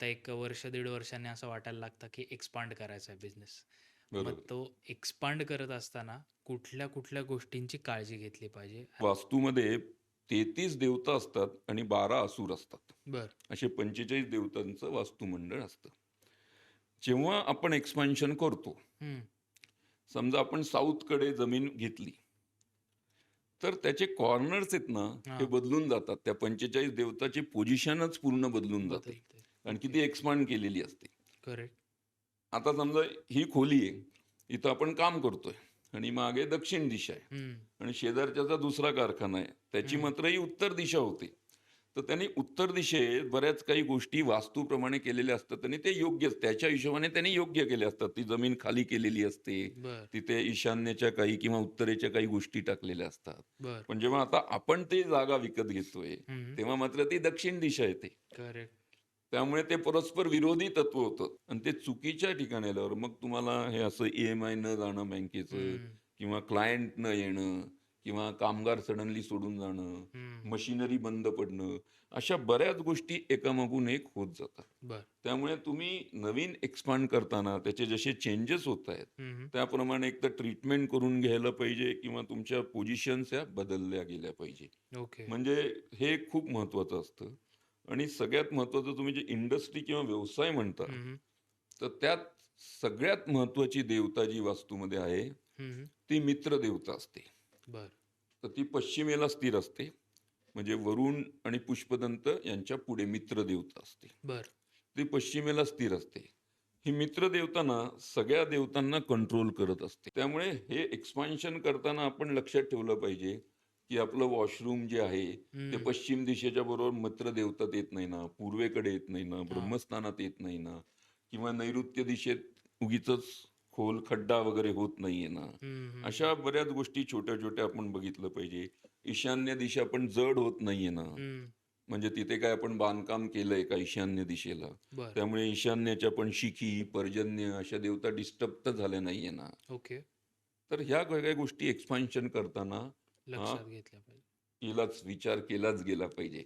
आता 1 वर्ष, 1.5 वर्षांनी असं वाटायला लागतं, की एक्सपांड करायचा आहे बिझनेस. मग बरोबर. तो एक्सपांड करत असताना कुठल्या-कुठल्या गोष्टींची काळजी घेतली पाहिजे? वास्तूमध्ये 33 देवता असतात आणि 12 असुर असतात. बरं. असे 45 देवतांचं वास्तुमंडळ असतं. जेव्हा आपण एक्सपान्शन करतो, हं. समजा आपण साऊथकडे जमीन घेतली, तर त्याचे कॉर्नर्स आहेत ना, हे हां. बदलून जातात. त्या 45 देवताची पोझिशनच पूर्ण बदलून जाते. बदलते. कारण की ओके. ती एक्सपांड केलेली असते. करेक्ट. आता समजा ही खोली आहे. इथं आपण काम करतोय आणि मागे दक्षिण दिशा आहे हं, आणि शेजारच्याचा दुसरा कारखाना आहे. त्याची हं. मात्र ही उत्तर दिशा होती. तर त्यांनी उत्तर दिशेत बऱ्याच काही गोष्टी वास्तूप्रमाणे केलेल्या असतात आणि ते योग्यच त्याच्या हिशोबाने त्यांनी योग्य केल्या असतात. ती जमीन खाली केलेली असते. बरं, तिथे ईशान्येच्या काही किंवा उत्तरेच्या काही गोष्टी टाकलेल्या असतात. बरं. पण जेव्हा आता आपण ते जागा विकत घेतोय, हं. तेव्हा मात्र ती दक्षिण दिशा येते. करेक्ट. त्यामुळे ते परस्पर विरोधी तत्व होतं आणि ते चुकीच्या ठिकाणी आल्यावर मग तुम्हाला हे असं ई-एम-आय न जाणं बँकेचं हं, किंवा क्लायंट न येणं किंवा कामगार सडनली सोडून जाणं, हं. मशिनरी बंद पडणं, अशा बऱ्याच गोष्टी एकामागून एक होत जातात. बरं. त्यामुळे तुम्ही नवीन एक्सपांड करताना त्याचे जसे चेंजेस होत आहेत, हं, हं. त्याप्रमाणे एकतर ट्रीटमेंट करून घ्यायला पाहिजे किंवा तुमच्या पोझिशन्स ह्या बदलल्या गेल्या पाहिजे. ओके. म्हणजे हे खूप महत्त्वाचं असतं. आणि सगळ्यात महत्त्वाचं तुम्ही जे इंडस्ट्री किंवा व्यवसाय म्हणता, हं, हं. तर त्यात सगळ्यात महत्त्वाची देवता जी वास्तूमध्ये आहे, हं, हं. ती मित्र देवता असते. बरं, तर ती पश्चिमेला स्थिर असते. म्हणजे वरुण आणि पुष्पदंत यांच्या पुढे मित्र देवता असते. बरं. ती पश्चिमेला स्थिर असते. ही मित्र देवता ना सगळ्या देवतांना कंट्रोल करत असते. त्यामुळे हे एक्सपान्शन करताना आपण लक्षात ठेवलं पाहिजे, की आपलं वॉशरूम जे आहे, ते हं. पश्चिम दिशेच्या बरोबर मित्र देवतात येत नाही ना, पूर्वेकडे येत नाही ना, हां. ब्रह्मस्थानात येत नाही ना किंवा नैऋत्य दिशेत उगीचच खोल खड्डा वगैरे होत नाहीये ना. हं, हं, हं. अशा बऱ्याच गोष्टी छोट्या-छोट्या आपण बघितलं पाहिजे. ईशान्य दिशा पण जड होत नाहीये ना. हं. म्हणजे तिथे काय आपण बांधकाम केलंय का ईशान्य दिशेला? बरं. त्यामुळे ईशान्येच्या पण शिखी, पर्जन्य अशा देवता डिस्टर्ब तर झाल्या नाहीये ना. ओके. तर ह्या काही गोष्टी एक्सपान्शन करताना हा लक्षात घेतल्या पाहिजे. केलाच विचार केलाच गेला पाहिजे.